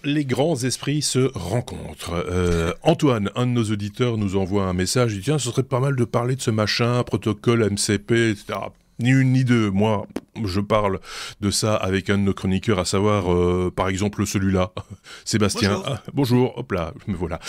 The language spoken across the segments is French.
les grands esprits se rencontrent. Antoine, un de nos auditeurs, nous envoie un message. Il dit tiens, ce serait pas mal de parler de ce machin, protocole MCP, etc. Ni une ni deux. Moi, je parle de ça avec un de nos chroniqueurs, à savoir, par exemple, celui-là, Sébastien. Bonjour. Bonjour, hop là, me voilà.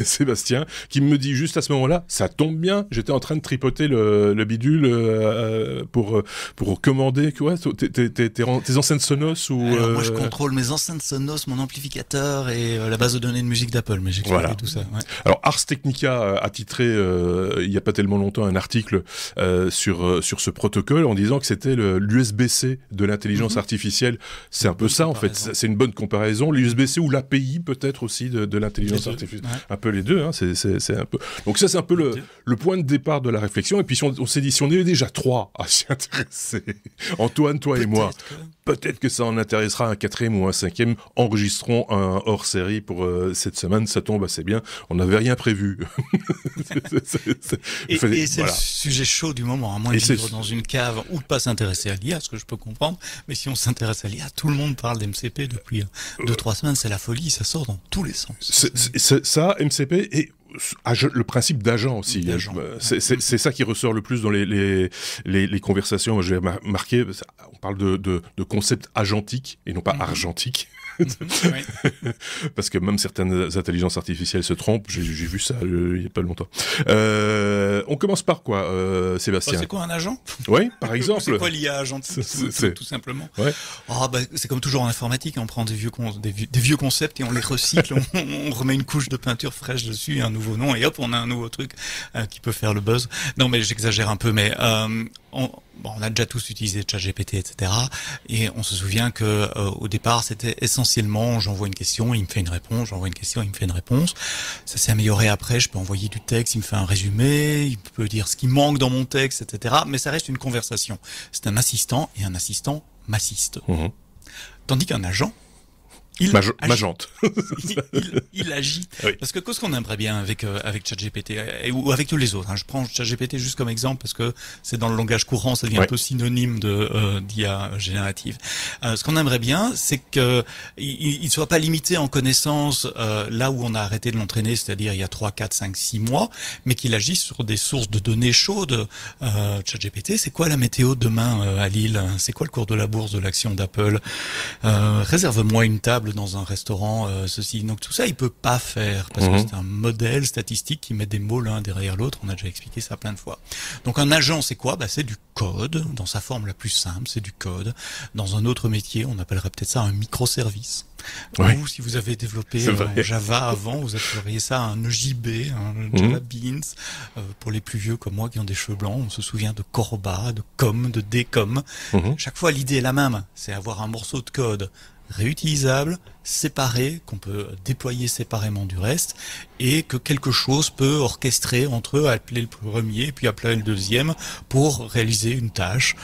Sébastien, qui me dit juste à ce moment-là, ça tombe bien, j'étais en train de tripoter le bidule pour commander quoi, tes enceintes Sonos ou... Alors, moi, je contrôle mes enceintes Sonos, mon amplificateur et la base de données de musique d'Apple, mais j'explique Voilà. tout ça. Ouais. Alors Ars Technica a titré il y a pas tellement longtemps un article sur ce protocole en disant que c'était l'USB-C de l'intelligence artificielle. C'est un peu ça en fait, c'est une bonne comparaison. L'USB-C ou l'API peut-être aussi de l'intelligence artificielle. Ouais. Un peu les deux, hein, c'est un peu. Donc ça c'est un peu le point de départ de la réflexion. Et puis on s'est dit si on est déjà trois à s'y intéresser, Antoine, toi et moi, peut-être que ça en intéressera un quatrième ou un cinquième. Enregistrons un hors-série pour cette semaine. Ça tombe assez bien. On n'avait rien prévu. Et c'est le sujet chaud du moment, à moins de vivre dans une cave ou de pas s'intéresser à l'IA, ce que je peux comprendre. Mais si on s'intéresse à l'IA, tout le monde parle d'MCP depuis 2-3 semaines. C'est la folie, ça sort dans tous les sens. Ça, MCP et le principe d'agent aussi. C'est ça qui ressort le plus dans les conversations. J'ai marqué, on parle de concept agentique et non pas argentique. Parce que même certaines intelligences artificielles se trompent. J'ai vu ça il y a pas longtemps. On commence par quoi, Sébastien? C'est quoi un agent? Oui, par exemple. C'est quoi l'IA agentique, tout simplement? Ouais. C'est comme toujours en informatique, on prend des vieux concepts et on les recycle, on remet une couche de peinture fraîche dessus, un nouveau nom, et hop, on a un nouveau truc qui peut faire le buzz. Non, mais j'exagère un peu, mais on a déjà tous utilisé ChatGPT, etc. Et on se souvient que au départ, c'était essentiellement, j'envoie une question, il me fait une réponse, j'envoie une question, il me fait une réponse. Ça s'est amélioré après, je peux envoyer du texte, il me fait un résumé, il peut dire ce qui manque dans mon texte, etc. Mais ça reste une conversation. C'est un assistant, et un assistant m'assiste. Tandis qu'un agent, Magente. il agit. Oui. Parce que qu'est-ce qu'on aimerait bien avec ChatGPT ou avec tous les autres, hein. Je prends ChatGPT juste comme exemple parce que c'est dans le langage courant, ça devient un peu synonyme d'IA générative. Ce qu'on aimerait bien, c'est que il soit pas limité en connaissances là où on a arrêté de l'entraîner, c'est-à-dire il y a 3, 4, 5, 6 mois, mais qu'il agisse sur des sources de données chaudes. ChatGPT, c'est quoi la météo demain à Lille? C'est quoi le cours de la bourse de l'action d'Apple? Réserve-moi une table dans un restaurant, ceci. Donc tout ça, il peut pas faire parce que c'est un modèle statistique qui met des mots l'un derrière l'autre. On a déjà expliqué ça plein de fois. Donc un agent, c'est quoi? C'est du code dans sa forme la plus simple. C'est du code. Dans un autre métier, on appellerait peut-être ça un microservice. Ou si vous avez développé en Java avant, vous appelleriez ça un EJB, un Java Beans. Pour les plus vieux comme moi qui ont des cheveux blancs, on se souvient de Corba, de Com, de Decom. Chaque fois, l'idée est la même. C'est avoir un morceau de code réutilisable, séparé, qu'on peut déployer séparément du reste, et que quelque chose peut orchestrer entre eux, appeler le premier, puis appeler le deuxième, pour réaliser une tâche.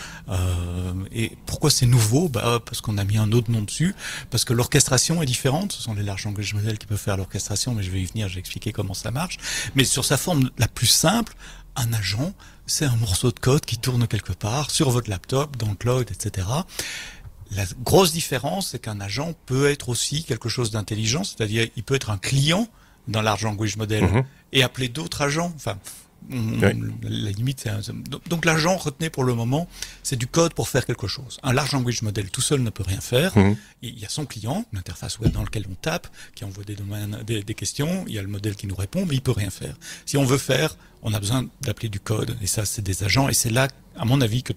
Et pourquoi c'est nouveau? Parce qu'on a mis un autre nom dessus, parce que l'orchestration est différente. Ce sont les large language models qui peuvent faire l'orchestration, mais je vais y venir, je vais expliquer comment ça marche. Mais sur sa forme la plus simple, un agent, c'est un morceau de code qui tourne quelque part, sur votre laptop, dans le cloud, etc. La grosse différence, c'est qu'un agent peut être aussi quelque chose d'intelligent, c'est-à-dire il peut être un client d'un large language model et appeler d'autres agents. Enfin, la limite, donc l'agent, retenez pour le moment, c'est du code pour faire quelque chose. Un large language model tout seul ne peut rien faire. Il y a son client, une interface web dans laquelle on tape, qui envoie des questions, il y a le modèle qui nous répond, mais il peut rien faire. Si on veut faire, on a besoin d'appeler du code, et ça, c'est des agents, et c'est là, à mon avis, que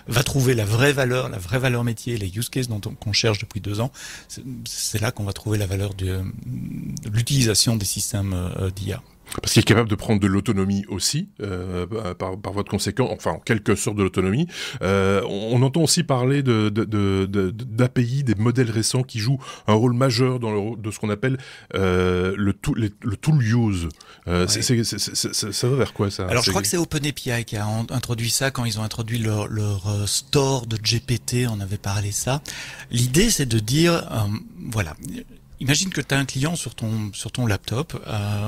va trouver la vraie valeur métier, les use cases qu'on cherche depuis 2 ans. C'est là qu'on va trouver la valeur de l'utilisation des systèmes d'IA. Parce qu'il est capable de prendre de l'autonomie aussi, par votre conséquent, enfin en quelque sorte de l'autonomie. On entend aussi parler d'API, des modèles récents qui jouent un rôle majeur de ce qu'on appelle le tool use. Ça va vers quoi ça? Alors je crois que c'est OpenAPI qui a introduit ça quand ils ont introduit leur store de GPT, on avait parlé ça. L'idée c'est de dire, voilà. Imagine que tu as un client sur ton laptop,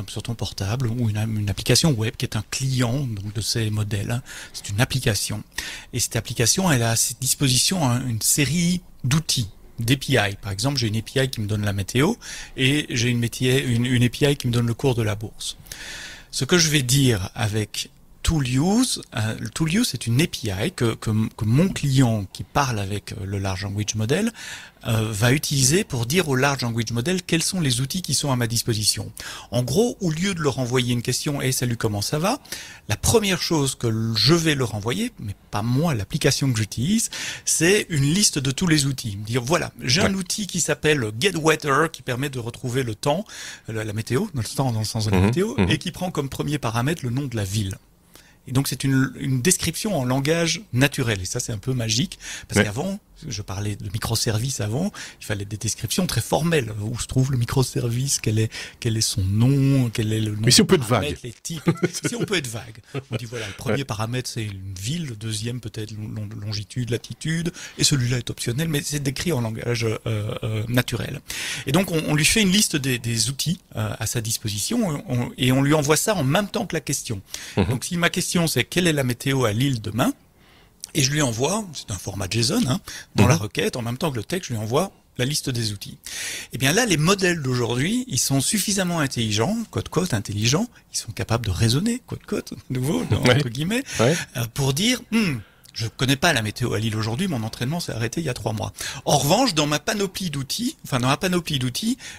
sur ton portable, ou une application web qui est un client donc de ces modèles. C'est une application. Et cette application, elle a à ses dispositions une série d'outils. d'API. Par exemple, j'ai une API qui me donne la météo et j'ai une API qui me donne le cours de la bourse. Ce que je vais dire avec ToolUse, ToolUse c'est une API que mon client qui parle avec le Large Language Model va utiliser pour dire au Large Language Model quels sont les outils qui sont à ma disposition. En gros, au lieu de leur envoyer une question « Hey, salut, comment ça va ?», la première chose que je vais leur envoyer, mais pas moi, l'application que j'utilise, c'est une liste de tous les outils. Me dire voilà, j'ai un outil qui s'appelle GetWeather qui permet de retrouver le temps, la météo, dans le sens de la météo, et qui prend comme premier paramètre le nom de la ville. Et donc c'est une description en langage naturel. Et ça c'est un peu magique, parce qu'avant, je parlais de microservices avant, il fallait des descriptions très formelles. Où se trouve le microservice, quel est son nom, quel est le nom. Mais si on peut être vague. Les types. Si on peut être vague. On dit voilà, le premier paramètre c'est une ville, le deuxième peut-être longitude, latitude, et celui-là est optionnel, mais c'est décrit en langage naturel. Et donc on lui fait une liste des outils à sa disposition, et on lui envoie ça en même temps que la question. Donc si ma question c'est quelle est la météo à Lille demain, et je lui envoie, c'est un format JSON, dans la requête, en même temps que le texte, je lui envoie la liste des outils. Et bien là, les modèles d'aujourd'hui, ils sont suffisamment intelligents, quote intelligents, ils sont capables de raisonner, quote nouveau, entre guillemets, pour dire, je connais pas la météo à Lille aujourd'hui, mon entraînement s'est arrêté il y a 3 mois. En revanche, dans ma panoplie d'outils,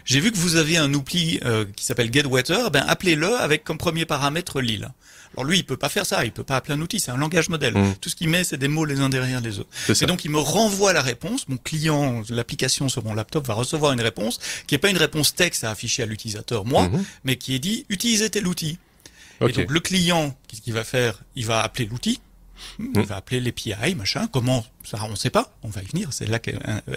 j'ai vu que vous avez un outil qui s'appelle GetWeather, appelez-le avec comme premier paramètre Lille. Alors lui, il peut pas faire ça, il peut pas appeler un outil, c'est un langage modèle. Tout ce qu'il met, c'est des mots les uns derrière les autres. Et donc il me renvoie la réponse, mon client, l'application sur mon laptop va recevoir une réponse qui est pas une réponse texte à afficher à l'utilisateur, moi, mais qui est dit, utilisez tel outil. Et donc le client, qu'est-ce qu'il va faire? Il va appeler l'outil, il va appeler l'API, machin, comment, ça on sait pas, on va y venir, c'est là que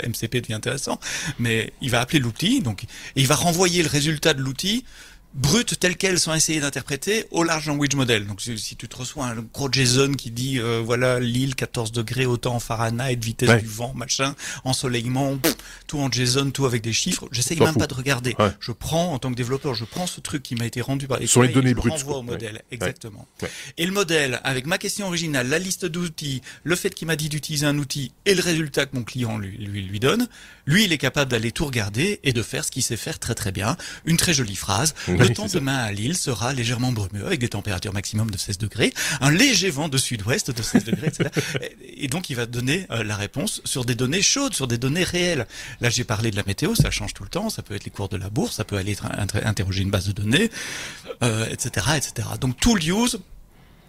MCP devient intéressant, mais il va appeler l'outil, donc, et il va renvoyer le résultat de l'outil brutes telles quelles sont essayées d'interpréter au Large Language Model. Donc si tu te reçois un gros JSON qui dit voilà Lille 14 degrés autant en Fahrenheit, vitesse du vent, machin, ensoleillement, tout en JSON, tout avec des chiffres, j'essaye même pas de regarder. Je prends en tant que développeur, je prends ce truc qui m'a été rendu par les sur les données brutes, je renvoie au modèle exactement. Et le modèle avec ma question originale, la liste d'outils, le fait qu'il m'a dit d'utiliser un outil et le résultat que mon client lui donne, lui il est capable d'aller tout regarder et de faire ce qu'il sait faire très très bien, une très jolie phrase. Le temps demain à Lille sera légèrement brumeux avec des températures maximum de 16 degrés, un léger vent de sud-ouest de 16 degrés, etc. Et donc il va donner la réponse sur des données chaudes, sur des données réelles. Là j'ai parlé de la météo, ça change tout le temps, ça peut être les cours de la bourse, ça peut aller interroger une base de données, etc., etc. Donc ToolUse,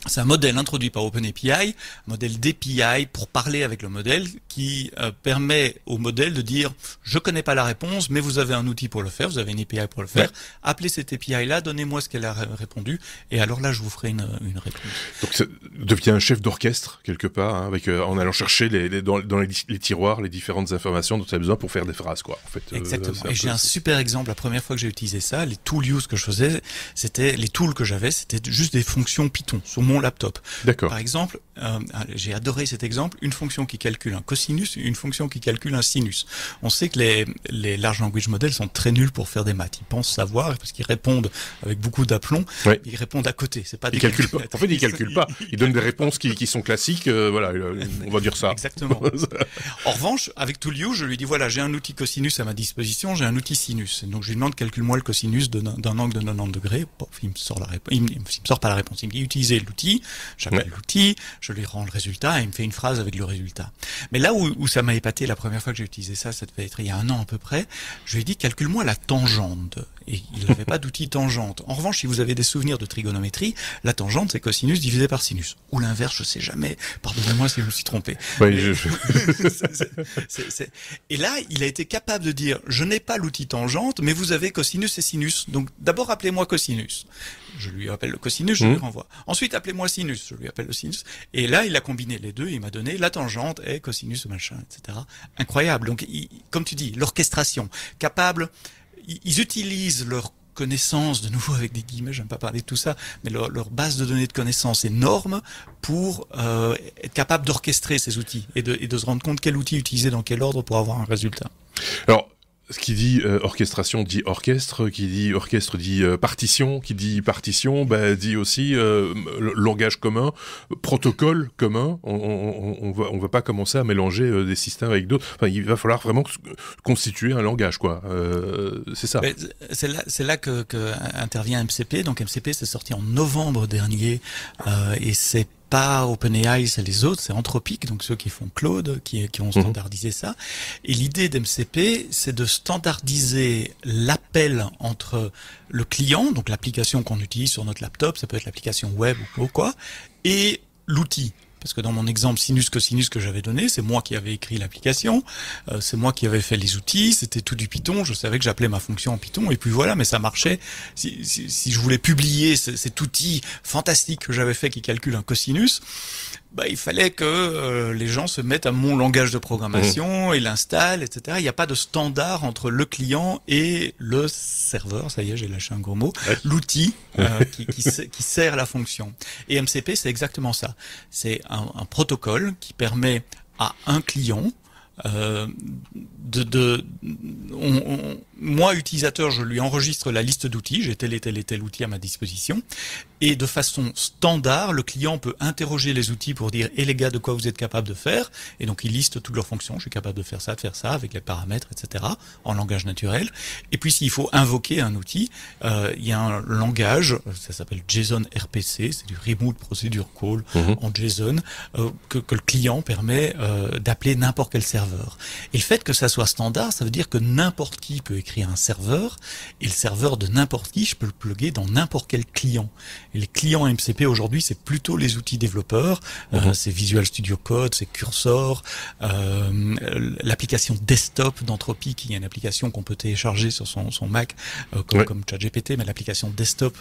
c'est un modèle introduit par OpenAPI, un modèle d'API pour parler avec le modèle qui permet au modèle de dire « Je connais pas la réponse, mais vous avez un outil pour le faire, vous avez une API pour le faire. Appelez cette API-là, donnez-moi ce qu'elle a répondu, et alors là, je vous ferai une réponse. » Donc ça devient un chef d'orchestre, quelque part, avec, en allant chercher dans les tiroirs les différentes informations dont tu as besoin pour faire des phrases, quoi. En fait, exactement. Et j'ai un super exemple. La première fois que j'ai utilisé ça, les ToolUse que je faisais, les tools que j'avais, c'était juste des fonctions Python sur mon laptop. D'accord. Par exemple, j'ai adoré cet exemple, une fonction qui calcule un cosinus, une fonction qui calcule un sinus. On sait que les large language models sont très nuls pour faire des maths. Ils pensent savoir parce qu'ils répondent avec beaucoup d'aplomb. Ils répondent à côté. C'est pas des calculent pas. En fait, ils calculent pas. Ils donnent des réponses qui sont classiques. Voilà, on va dire ça. Exactement. En revanche, avec ToolUse, je lui dis voilà, j'ai un outil cosinus à ma disposition, j'ai un outil sinus. Donc je lui demande calcule-moi le cosinus d'un angle de 90 degrés. Pof, il me sort la réponse. Il me sort pas la réponse. Il me dit utilisez l'outil. J'appelle l'outil, je lui rends le résultat et il me fait une phrase avec le résultat. Mais là où ça m'a épaté la première fois que j'ai utilisé ça, ça devait être il y a 1 an à peu près, je lui ai dit calcule-moi la tangente. Et il n'avait pas d'outil tangente. En revanche, si vous avez des souvenirs de trigonométrie, la tangente c'est cosinus divisé par sinus. Ou l'inverse, je sais jamais. Pardonnez-moi si je me suis trompé. Et là, il a été capable de dire je n'ai pas l'outil tangente, mais vous avez cosinus et sinus. Donc d'abord appelez-moi cosinus. Je lui appelle le cosinus, je lui renvoie. Ensuite, appelez-moi sinus, je lui appelle le sinus. Et là, il a combiné les deux, il m'a donné la tangente et cosinus, machin, etc. Incroyable. Donc, comme tu dis, l'orchestration, capable, ils utilisent leur connaissances, de nouveau avec des guillemets, j'aime pas parler de tout ça, mais leur base de données de connaissances énorme pour être capable d'orchestrer ces outils et de se rendre compte quel outil utiliser dans quel ordre pour avoir un résultat. Alors, qui dit orchestration dit orchestre, qui dit orchestre dit partition, qui dit partition dit aussi langage commun, protocole commun. On va pas commencer à mélanger des systèmes avec d'autres. Enfin, il va falloir vraiment constituer un langage, quoi. C'est ça. Mais c'est là que intervient MCP. Donc MCP c'est sorti en novembre dernier et c'est pas OpenAI, c'est les autres, c'est Anthropic, donc ceux qui font Claude, qui ont standardisé ça. Et l'idée d'MCP, c'est de standardiser l'appel entre le client, donc l'application qu'on utilise sur notre laptop, ça peut être l'application web ou quoi, et l'outil. Parce que dans mon exemple Sinus que j'avais donné, c'est moi qui avais écrit l'application, c'est moi qui avais fait les outils, c'était tout du Python, je savais que j'appelais ma fonction en Python, et puis voilà, mais ça marchait. Si je voulais publier cet outil fantastique que j'avais fait qui calcule un cosinus, il fallait que les gens se mettent à mon langage de programmation et l'installent, etc. Il n'y a pas de standard entre le client et le serveur, ça y est, j'ai lâché un gros mot, l'outil qui sert la fonction. Et MCP, c'est exactement ça. C'est un protocole qui permet à un client moi, utilisateur, je lui enregistre la liste d'outils, j'ai tel et tel outil à ma disposition, et de façon standard, le client peut interroger les outils pour dire « Eh les gars, de quoi vous êtes capable de faire ?» Et donc il liste toutes leurs fonctions, je suis capable de faire ça, avec les paramètres, etc., en langage naturel. Et puis s'il faut invoquer un outil, il y a un langage, ça s'appelle JSON RPC, c'est du Remote Procedure Call en JSON, que le client permet d'appeler n'importe quel serveur. Et le fait que ça soit standard, ça veut dire que n'importe qui peut écrire un serveur, et le serveur de n'importe qui, je peux le plugger dans n'importe quel client. Et les clients MCP aujourd'hui, c'est plutôt les outils développeurs, c'est Visual Studio Code, c'est Cursor, l'application desktop d'Anthropic, il y a une application qu'on peut télécharger sur son Mac, comme ChatGPT, mais l'application desktop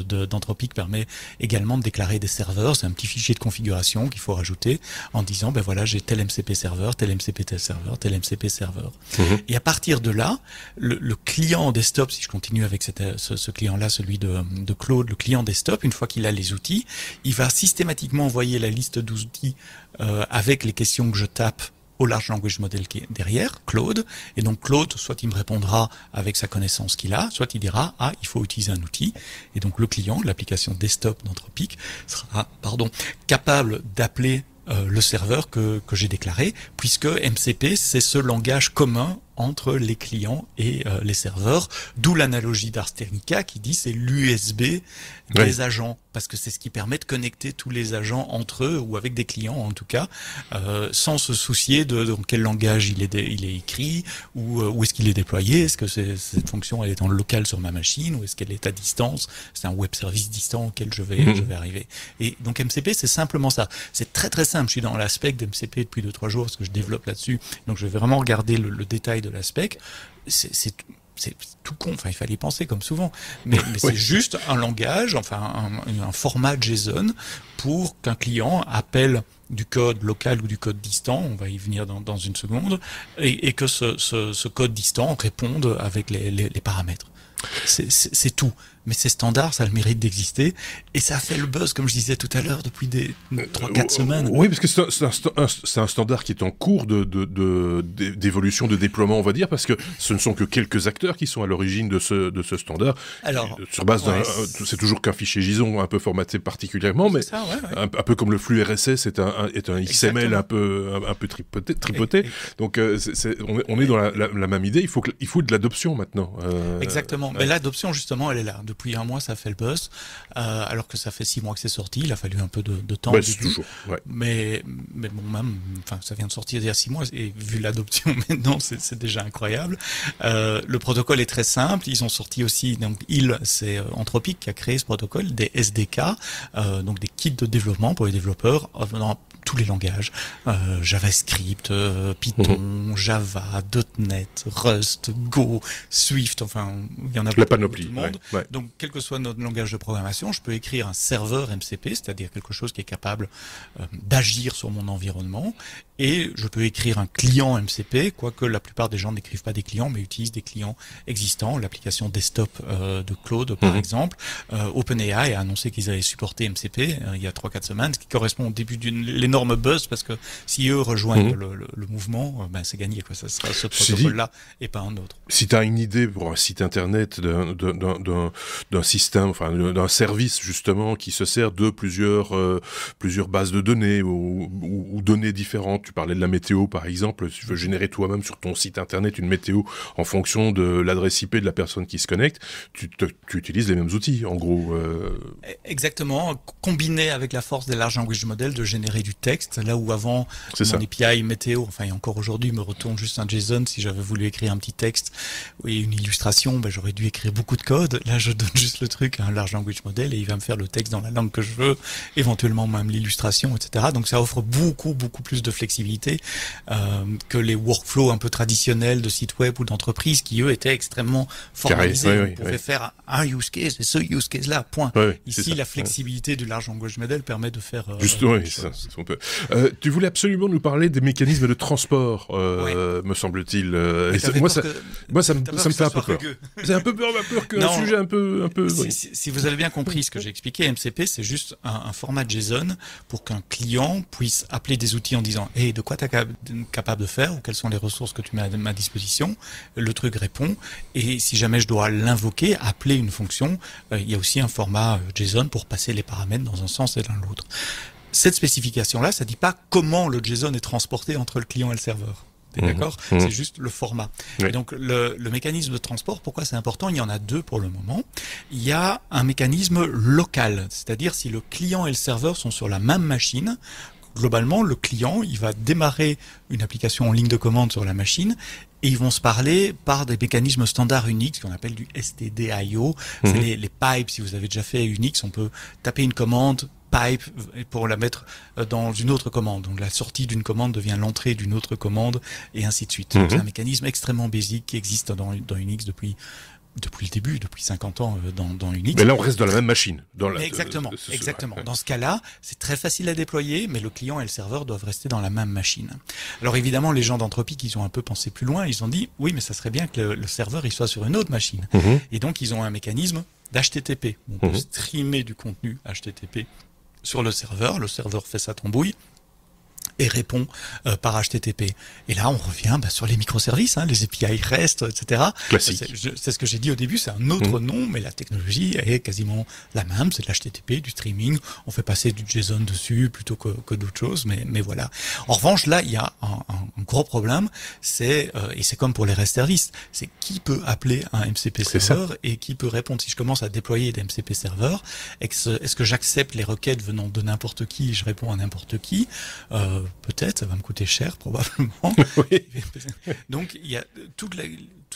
d'Anthropic permet également de déclarer des serveurs, c'est un petit fichier de configuration qu'il faut rajouter en disant, voilà, j'ai tel MCP serveur, tel MCP tel serveur, tel MCP serveur. Et à partir de là, le client desktop, si je continue avec ce client-là, celui de Claude, le client desktop, une fois qu'il a les outils, il va systématiquement envoyer la liste d'outils avec les questions que je tape au large language model qui est derrière, Claude, et donc Claude, soit il me répondra avec sa connaissance qu'il a, soit il dira, il faut utiliser un outil, et donc le client, l'application desktop d'Anthropic, sera, capable d'appeler le serveur que j'ai déclaré, puisque MCP, c'est ce langage commun entre les clients et les serveurs, d'où l'analogie d'Ars Technica qui dit c'est l'USB des agents, parce que c'est ce qui permet de connecter tous les agents entre eux, ou avec des clients en tout cas, sans se soucier de dans quel langage il est écrit, ou où est-ce qu'il est déployé, est-ce que cette fonction elle est en local sur ma machine, ou est-ce qu'elle est à distance, c'est un web service distant auquel je vais arriver. Et donc MCP, c'est simplement ça. C'est très très simple, je suis dans l'aspect d'MCP depuis 2-3 jours, parce que je développe là-dessus, donc je vais vraiment regarder le détail de l'aspect. C'est tout con, il fallait y penser comme souvent, mais c'est juste un langage, un format JSON pour qu'un client appelle du code local ou du code distant, on va y venir dans une seconde, et que ce code distant réponde avec les paramètres. C'est tout. Mais c'est standard, ça a le mérite d'exister, et ça fait le buzz, comme je disais tout à l'heure, depuis des 3-4 semaines. Oui, parce que c'est un standard qui est en cours d'évolution, de déploiement, on va dire, parce que ce ne sont que quelques acteurs qui sont à l'origine de ce standard. Alors, sur base c'est toujours qu'un fichier JSON un peu formaté particulièrement, mais ça, un peu comme le flux RSS est un XML un peu tripoté. Donc, on est dans la même idée. Il faut de l'adoption maintenant. Exactement. Mais l'adoption, justement, elle est là. Depuis un mois, ça fait le buzz, alors que ça fait 6 mois que c'est sorti. Il a fallu un peu de temps. Toujours, mais bon, même, ça vient de sortir il y a 6 mois, et vu l'adoption maintenant, c'est déjà incroyable. Le protocole est très simple. Ils ont sorti aussi, donc c'est Anthropic qui a créé ce protocole, des SDK, donc des kits de développement pour les développeurs dans tous les langages, JavaScript, Python, Java, .NET, Rust, Go, Swift, il y en a la panoplie. Tout le monde. Donc, quel que soit notre langage de programmation, je peux écrire un serveur MCP, c'est-à-dire quelque chose qui est capable d'agir sur mon environnement, et je peux écrire un client MCP, quoique la plupart des gens n'écrivent pas des clients, mais utilisent des clients existants, l'application desktop de Claude, par exemple. OpenAI a annoncé qu'ils allaient supporter MCP il y a 3-4 semaines, ce qui correspond au début les énorme buzz parce que si eux rejoignent le mouvement, c'est gagné, quoi. Ça sera ce protocole-là et pas un autre. Si tu as une idée pour un site internet d'un système, enfin d'un service justement qui se sert de plusieurs bases de données ou données différentes, tu parlais de la météo par exemple, si tu veux générer toi-même sur ton site internet une météo en fonction de l'adresse IP de la personne qui se connecte, tu utilises les mêmes outils en gros. Exactement, combiné avec la force des large language models de générer du texte, là où avant mon API météo, enfin et encore aujourd'hui me retourne juste un JSON. Si j'avais voulu écrire un petit texte et une illustration, j'aurais dû écrire beaucoup de code. Là je donne juste le truc à un large language model et il va me faire le texte dans la langue que je veux, éventuellement même l'illustration, etc. Donc ça offre beaucoup plus de flexibilité que les workflows un peu traditionnels de sites web ou d'entreprises qui eux étaient extrêmement formalisés. On pouvait faire un use case et ce use case là, point. Ici la flexibilité du large language model permet de faire tu voulais absolument nous parler des mécanismes de transport, me semble-t-il. Moi ça me fait un peu peur. C'est un peu peur qu'un sujet un peu. Si vous avez bien compris ce que j'ai expliqué, MCP c'est juste un format JSON pour qu'un client puisse appeler des outils en disant « Hey, de quoi tu es capable de faire ou quelles sont les ressources que tu mets à ma disposition ?» Le truc répond et si jamais je dois l'invoquer, appeler une fonction, il y a aussi un format JSON pour passer les paramètres dans un sens et dans l'autre. Cette spécification-là, ça dit pas comment le JSON est transporté entre le client et le serveur. D'accord ? C'est juste le format. Et donc, le mécanisme de transport, pourquoi c'est important ? Il y en a deux pour le moment. Il y a un mécanisme local, c'est-à-dire si le client et le serveur sont sur la même machine, globalement, le client, il va démarrer une application en ligne de commande sur la machine et ils vont se parler par des mécanismes standards Unix qu'on appelle du STDIO. C'est les pipes. Si vous avez déjà fait Unix, on peut taper une commande pipe pour la mettre dans une autre commande. Donc la sortie d'une commande devient l'entrée d'une autre commande et ainsi de suite. C'est un mécanisme extrêmement basique qui existe dans Unix depuis le début, depuis 50 ans dans Unix. Mais là, on reste dans la même machine. Exactement. Dans ce cas-là, c'est très facile à déployer, mais le client et le serveur doivent rester dans la même machine. Alors évidemment, les gens d'Anthropic, ils ont un peu pensé plus loin. Ils ont dit, oui, mais ça serait bien que le serveur il soit sur une autre machine. Et donc, ils ont un mécanisme d'HTTP. On peut streamer du contenu HTTP sur le serveur fait sa tambouille et répond par HTTP. Et là, on revient sur les microservices, les API REST, etc. Classique. C'est ce que j'ai dit au début, c'est un autre nom, mais la technologie est quasiment la même. C'est de l'HTTP, du streaming. On fait passer du JSON dessus plutôt que d'autres choses, mais voilà. En revanche, là, il y a un gros problème, et c'est comme pour les REST services, c'est qui peut appeler un MCP serveur et qui peut répondre. Si je commence à déployer des MCP serveurs, est-ce que j'accepte les requêtes venant de n'importe qui et je réponds à n'importe qui peut-être, ça va me coûter cher probablement. Donc il y a tout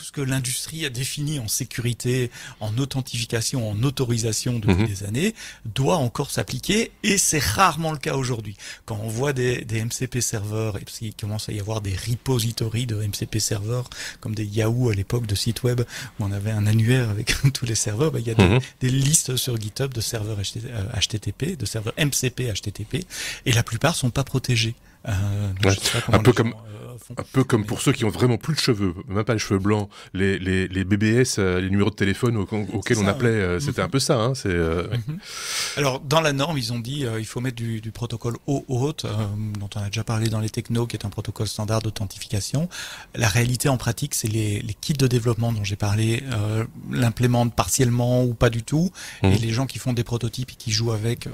ce que l'industrie a défini en sécurité, en authentification, en autorisation depuis des années, doit encore s'appliquer et c'est rarement le cas aujourd'hui. Quand on voit des MCP serveurs, et parce qu'il commence à y avoir des repositories de MCP serveurs, comme des Yahoo à l'époque de sites web, où on avait un annuaire avec tous les serveurs, il y a des listes sur GitHub de serveurs HTTP, de serveurs MCP HTTP, et la plupart sont pas protégés. Un peu comme pour ceux qui ont vraiment plus de cheveux, même pas les cheveux blancs, les BBS, les numéros de téléphone auxquels on appelait, c'était un peu ça. Alors dans la norme, ils ont dit il faut mettre du protocole OAuth, dont on a déjà parlé dans les technos, qui est un protocole standard d'authentification. La réalité en pratique, c'est les kits de développement dont j'ai parlé, l'implémentent partiellement ou pas du tout, et les gens qui font des prototypes et qui jouent avec,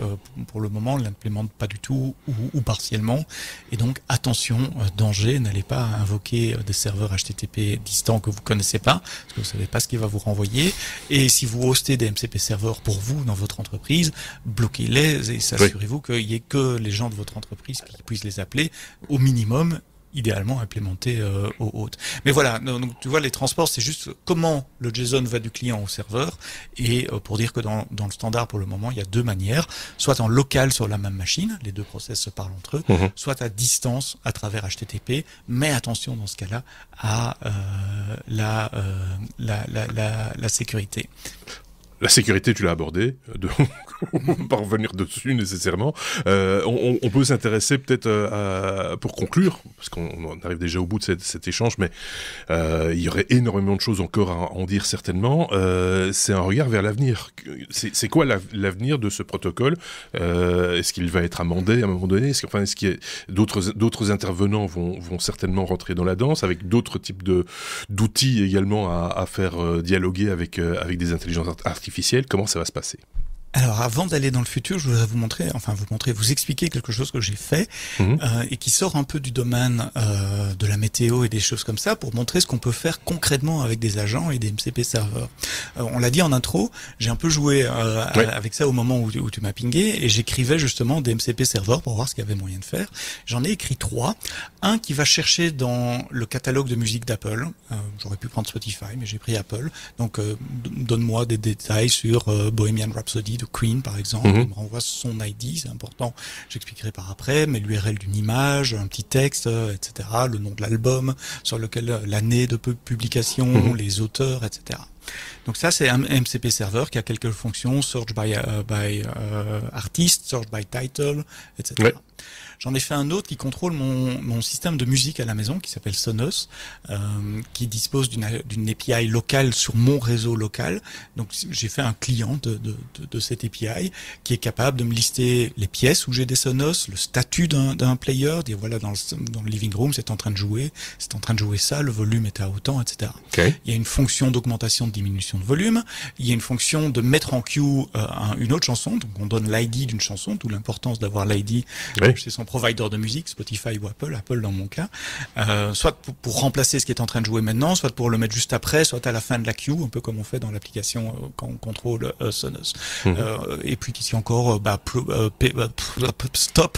pour le moment, l'implémentent pas du tout ou partiellement. Et donc attention, danger, n'allez pas invoquer des serveurs HTTP distants que vous connaissez pas, parce que vous savez pas ce qu'il va vous renvoyer. Et si vous hostez des MCP serveurs pour vous dans votre entreprise, bloquez-les et assurez-vous qu'il y ait que les gens de votre entreprise qui puissent les appeler au minimum, idéalement implémenté au haute. Mais voilà, donc tu vois, les transports, c'est juste comment le JSON va du client au serveur, et pour dire que dans le standard, pour le moment, il y a deux manières, soit en local sur la même machine, les deux process se parlent entre eux, soit à distance à travers HTTP, mais attention dans ce cas-là à la sécurité. La sécurité, tu l'as abordé, on va pas revenir dessus nécessairement. On peut s'intéresser peut-être pour conclure, parce qu'on arrive déjà au bout de cet échange, mais il y aurait énormément de choses encore à en dire certainement. C'est un regard vers l'avenir. C'est quoi l'avenir de ce protocole? Est-ce qu'il va être amendé à un moment donné? Est-ce qu'il y a d'autres intervenants vont certainement rentrer dans la danse, avec d'autres types d'outils également à faire dialoguer avec des intelligences artificielles? Comment ça va se passer? Alors, avant d'aller dans le futur, je voudrais vous expliquer quelque chose que j'ai fait et qui sort un peu du domaine de la météo et des choses comme ça, pour montrer ce qu'on peut faire concrètement avec des agents et des MCP serveurs. On l'a dit en intro, j'ai un peu joué avec ça au moment où tu m'as pingé, et j'écrivais justement des MCP serveurs pour voir ce qu'il y avait moyen de faire. J'en ai écrit 3. Un qui va chercher dans le catalogue de musique d'Apple. J'aurais pu prendre Spotify, mais j'ai pris Apple. Donc, donne-moi des détails sur Bohemian Rhapsody de Queen, par exemple. Il me renvoie son ID, c'est important. J'expliquerai par après, mais l'URL d'une image, un petit texte, etc. Le nom de l'album, sur lequel l'année de publication, les auteurs, etc. Donc ça, c'est un MCP serveur qui a quelques fonctions: search by artist, search by title, etc. Ouais. J'en ai fait un autre qui contrôle mon système de musique à la maison, qui s'appelle Sonos, qui dispose d'une API locale sur mon réseau local. Donc j'ai fait un client de cette API qui est capable de me lister les pièces où j'ai des Sonos, le statut d'un player, dire voilà, dans le living room c'est en train de jouer ça, le volume est à autant, etc. Okay. Il y a une fonction d'augmentation, de diminution de volume. Il y a une fonction de mettre en queue une autre chanson. Donc on donne l'ID d'une chanson, d'où l'importance d'avoir l'ID chez son provider de musique, Spotify ou Apple dans mon cas, soit pour remplacer ce qui est en train de jouer maintenant, soit pour le mettre juste après, soit à la fin de la queue, un peu comme on fait dans l'application quand on contrôle Sonos. Et puis ici encore, stop,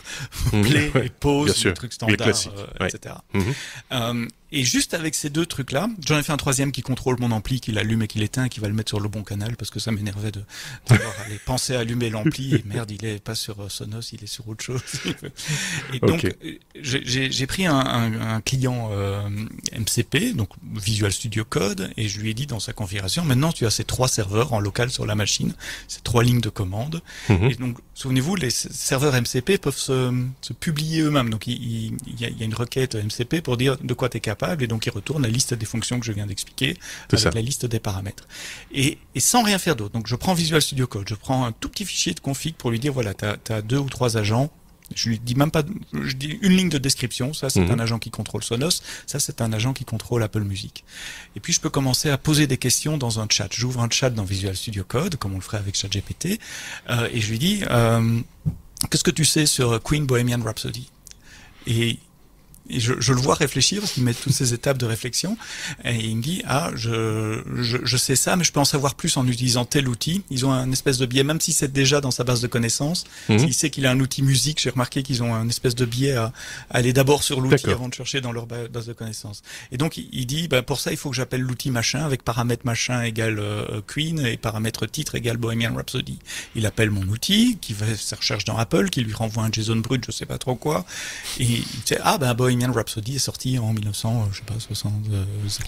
play et pause, des trucs standards, etc. Et juste avec ces deux trucs-là, j'en ai fait un troisième qui contrôle mon ampli, qui l'allume et qui l'éteint, qui va le mettre sur le bon canal, parce que ça m'énervait d'avoir aller penser à allumer l'ampli, et merde, il est pas sur Sonos, il est sur autre chose. Et donc, j'ai pris un client MCP, donc Visual Studio Code, et je lui ai dit dans sa configuration, maintenant tu as ces 3 serveurs en local sur la machine, ces 3 lignes de commande. Et donc, souvenez-vous, les serveurs MCP peuvent se publier eux-mêmes. Donc, il y a une requête MCP pour dire de quoi tu es capable, et donc il retourne la liste des fonctions que je viens d'expliquer avec la liste des paramètres. Et sans rien faire d'autre. Donc, je prends Visual Studio Code, je prends un tout petit fichier de config pour lui dire, voilà, t'as 2 ou 3 agents. Je lui dis même pas, je dis une ligne de description. Ça, c'est un agent qui contrôle Sonos. Ça, c'est un agent qui contrôle Apple Music. Et puis, je peux commencer à poser des questions dans un chat. J'ouvre un chat dans Visual Studio Code, comme on le ferait avec ChatGPT, et je lui dis, qu'est-ce que tu sais sur Queen Bohemian Rhapsody? Et je le vois réfléchir, parce qu'il met toutes ces étapes de réflexion, et il me dit, je sais ça, mais je peux en savoir plus en utilisant tel outil. Ils ont un espèce de biais, même si c'est déjà dans sa base de connaissances. S'il sait qu'il a un outil musique, j'ai remarqué qu'ils ont un espèce de biais à aller d'abord sur l'outil avant de chercher dans leur base de connaissances. Et donc, il dit, pour ça, il faut que j'appelle l'outil machin, avec paramètre machin égale Queen, et paramètre titre égale Bohemian Rhapsody. Il appelle mon outil, qui fait sa recherche dans Apple, qui lui renvoie un JSON brut, je sais pas trop quoi, et il dit, Bohemian Rhapsody est sorti en 1960.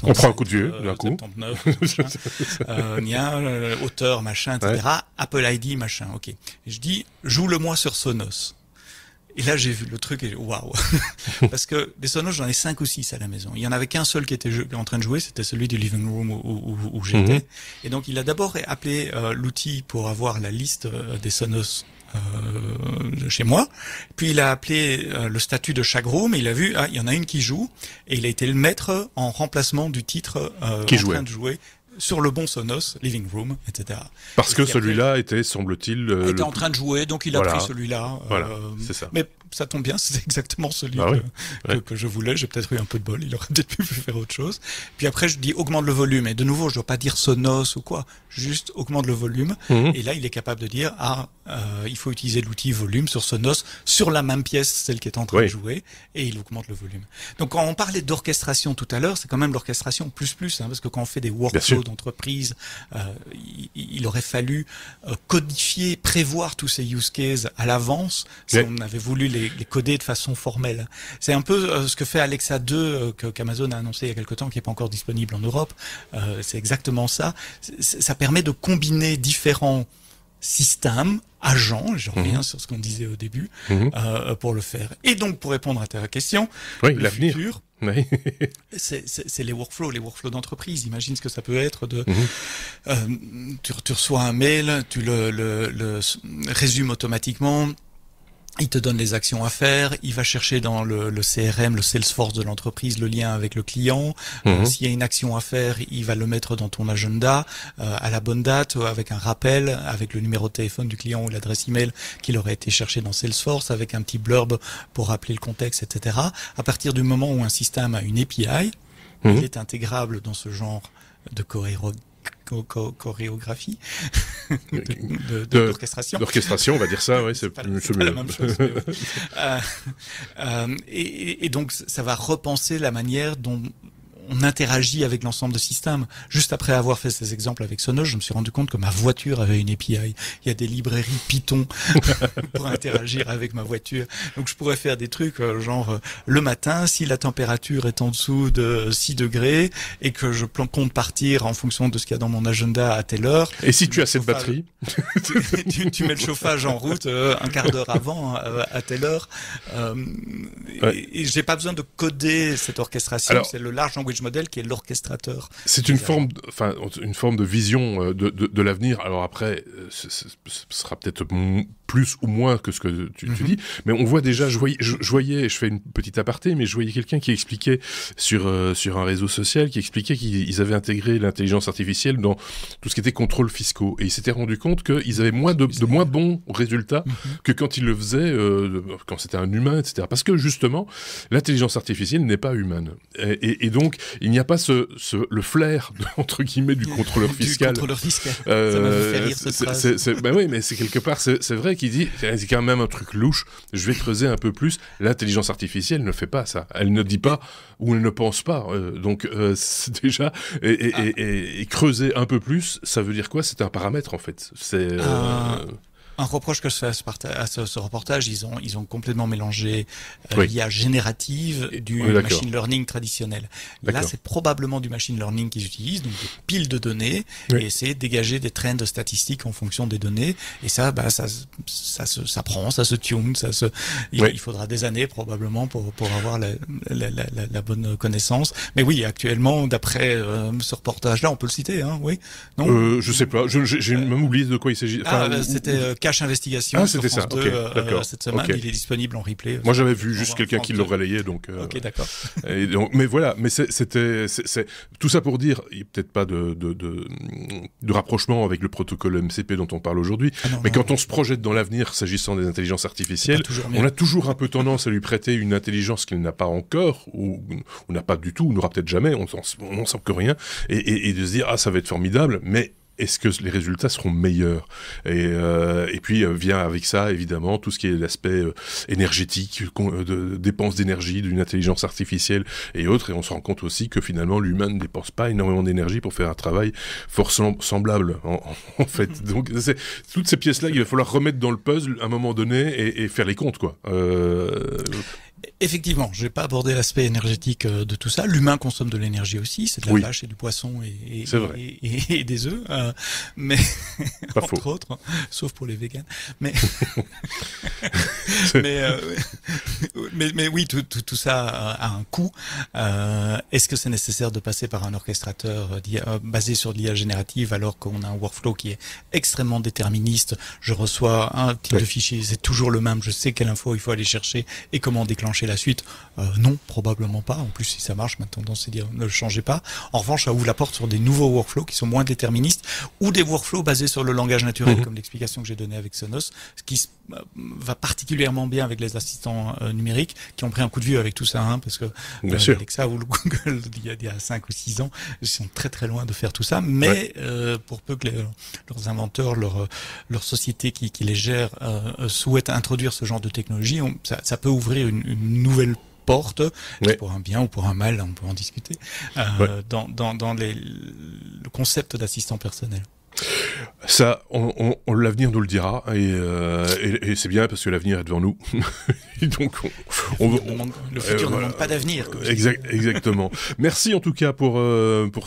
On prend un coup de vieux, d'un coup. 79. Il y a auteur, machin, etc. Ouais. Apple ID, machin, ok. Et je dis, joue-le-moi sur Sonos. Et là, j'ai vu le truc et waouh. Parce que des Sonos, j'en ai 5 ou 6 à la maison. Il y en avait qu'un seul qui était en train de jouer, c'était celui du living room où j'étais. Et donc, il a d'abord appelé l'outil pour avoir la liste des Sonos chez moi, puis il a appelé le statut de chaque room et il a vu, il y en a une qui joue, et il a été le mettre en remplacement du titre qui en train de jouer sur le bon Sonos, living room, etc. Parce que celui-là était, semble-t-il, était en train de jouer, donc il a pris celui-là. Voilà, c'est ça. Mais ça tombe bien, c'est exactement celui que je voulais. J'ai peut-être eu un peu de bol, il aurait peut-être pu faire autre chose. Puis après, je dis augmente le volume. Et de nouveau, je dois pas dire Sonos ou quoi, juste augmente le volume. Et là, il est capable de dire, il faut utiliser l'outil volume sur Sonos, sur la même pièce, celle qui est en train de jouer, et il augmente le volume. Donc, quand on parlait d'orchestration tout à l'heure, c'est quand même l'orchestration plus, parce que quand on fait des workflows d'entreprise, il aurait fallu codifier, prévoir tous ces use cases à l'avance, si on avait voulu les les coder de façon formelle. C'est un peu ce que fait Alexa 2 qu'Amazon a annoncé il y a quelque temps, qui n'est pas encore disponible en Europe. C'est exactement ça. Ça permet de combiner différents système, agent, je reviens sur ce qu'on disait au début, pour le faire. Et donc, pour répondre à ta question, oui, le l'avenir. futur, oui. c'est les workflows d'entreprise. Imagine ce que ça peut être de, tu reçois un mail, tu le résumes automatiquement. Il te donne les actions à faire, il va chercher dans le CRM, le Salesforce de l'entreprise, le lien avec le client. S'il y a une action à faire, il va le mettre dans ton agenda à la bonne date, avec un rappel, avec le numéro de téléphone du client ou l'adresse email qu'il aurait été cherché dans Salesforce, avec un petit blurb pour rappeler le contexte, etc. À partir du moment où un système a une API, il est intégrable dans ce genre de chorégraphie, d'orchestration. D'orchestration, on va dire ça, oui, c'est pas mieux. la même chose. Et donc, ça va repenser la manière dont on interagit avec l'ensemble de systèmes. Juste après avoir fait ces exemples avec Sonos, je me suis rendu compte que ma voiture avait une API. Il y a des librairies Python pour interagir avec ma voiture. Donc je pourrais faire des trucs genre le matin, si la température est en dessous de 6 degrés et que je compte partir en fonction de ce qu'il y a dans mon agenda à telle heure. Et si tu as cette batterie tu mets le chauffage en route un quart d'heure avant à telle heure. Et j'ai pas besoin de coder cette orchestration. Alors, c'est le large language model qui est l'orchestrateur. C'est une forme de vision de l'avenir. Alors après, ce sera peut-être plus ou moins que ce que tu dis, mais on voit déjà, je voyais, je fais une petite aparté, mais je voyais quelqu'un qui expliquait sur un réseau social, qui expliquait qu'ils avaient intégré l'intelligence artificielle dans tout ce qui était contrôles fiscaux, et ils s'étaient rendu compte qu'ils avaient moins bons résultats que quand ils le faisaient, quand c'était un humain, etc. Parce que justement, l'intelligence artificielle n'est pas humaine, et donc il n'y a pas le flair entre guillemets du contrôleur fiscal. Du contrôleur fiscal. Ça m'a fait rire cette phrase. Ben oui, mais c'est quelque part, c'est vrai qu'il dit, c'est quand même un truc louche. Je vais creuser un peu plus. L'intelligence artificielle ne fait pas ça. Elle ne dit pas ou elle ne pense pas. Donc c'est déjà et creuser un peu plus, ça veut dire quoi? C'est un paramètre en fait. C'est un reproche que je fais à ce reportage, ils ont complètement mélangé l'IA générative du machine learning traditionnel. Là, c'est probablement du machine learning qu'ils utilisent, donc des piles de données, et essayer de dégager des trends statistiques en fonction des données. Et ça, ça prend, ça se tune, il faudra des années probablement pour avoir la bonne connaissance. Mais oui, actuellement, d'après ce reportage-là, on peut le citer, hein, oui? Non? Je sais pas, j'ai même oublié de quoi il s'agit. C'était Cache Investigation sur France 2 cette semaine. Il est disponible en replay. Moi, j'avais vu juste quelqu'un qui le relayait, donc. Ok, d'accord. Et donc, mais voilà, mais c'était tout ça pour dire, il n'y a peut-être pas de rapprochement avec le protocole MCP dont on parle aujourd'hui. Mais quand on se projette dans l'avenir, s'agissant des intelligences artificielles, on a toujours un peu tendance à lui prêter une intelligence qu'elle n'a pas encore, ou n'a pas du tout, ou n'aura peut-être jamais. On n'en sent que rien, et de se dire ça va être formidable, mais est-ce que les résultats seront meilleurs? Et puis vient avec ça évidemment tout ce qui est l'aspect énergétique, de dépenses d'énergie d'une intelligence artificielle et autres, et on se rend compte aussi que finalement l'humain ne dépense pas énormément d'énergie pour faire un travail fort semblable en fait. Donc c'est toutes ces pièces-là qu'il va falloir remettre dans le puzzle à un moment donné et faire les comptes, quoi. Effectivement, je vais pas aborder l'aspect énergétique de tout ça. L'humain consomme de l'énergie aussi, c'est de la vache et du poisson et des œufs, mais entre autres, sauf pour les végans. Mais mais oui, tout ça a un coût. Est-ce que c'est nécessaire de passer par un orchestrateur basé sur de l'IA générative alors qu'on a un workflow qui est extrêmement déterministe? Je reçois un type de fichier, c'est toujours le même. Je sais quelle info il faut aller chercher et comment déclencher la suite. Non, probablement pas. En plus, si ça marche, ma tendance c'est de dire ne le changez pas. En revanche, ça ouvre la porte sur des nouveaux workflows qui sont moins déterministes ou des workflows basés sur le langage naturel, comme l'explication que j'ai donnée avec Sonos, ce qui va particulièrement bien avec les assistants numériques qui ont pris un coup de vieux avec tout ça, hein, parce que Alexa ou le Google il y a 5 ou 6 ans, ils sont très très loin de faire tout ça, mais pour peu que leurs inventeurs, leur société qui les gère souhaitent introduire ce genre de technologie, ça peut ouvrir une nouvelle porte, pour un bien ou pour un mal, on peut en discuter, dans le concept d'assistant personnel. Ça, l'avenir nous le dira, et c'est bien parce que l'avenir est devant nous. Et donc, le futur ne manque pas d'avenir. Exactement. Merci en tout cas pour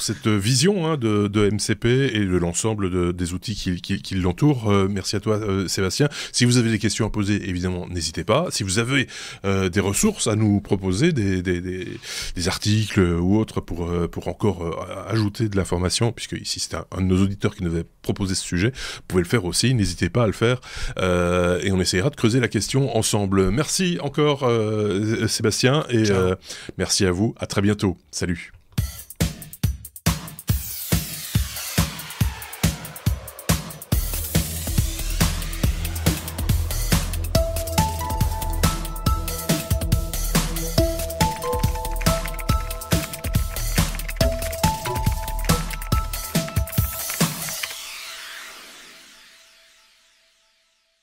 cette vision de MCP et de l'ensemble des outils qui l'entourent. Merci à toi, Sébastien. Si vous avez des questions à poser, évidemment, n'hésitez pas. Si vous avez des ressources à nous proposer, des articles ou autres pour encore ajouter de l'information, puisque ici c'est un de nos auditeurs qui nous avait proposé ce sujet, vous pouvez le faire aussi, n'hésitez pas à le faire, et on essaiera de creuser la question ensemble. Merci encore Sébastien, et merci à vous, à très bientôt, salut.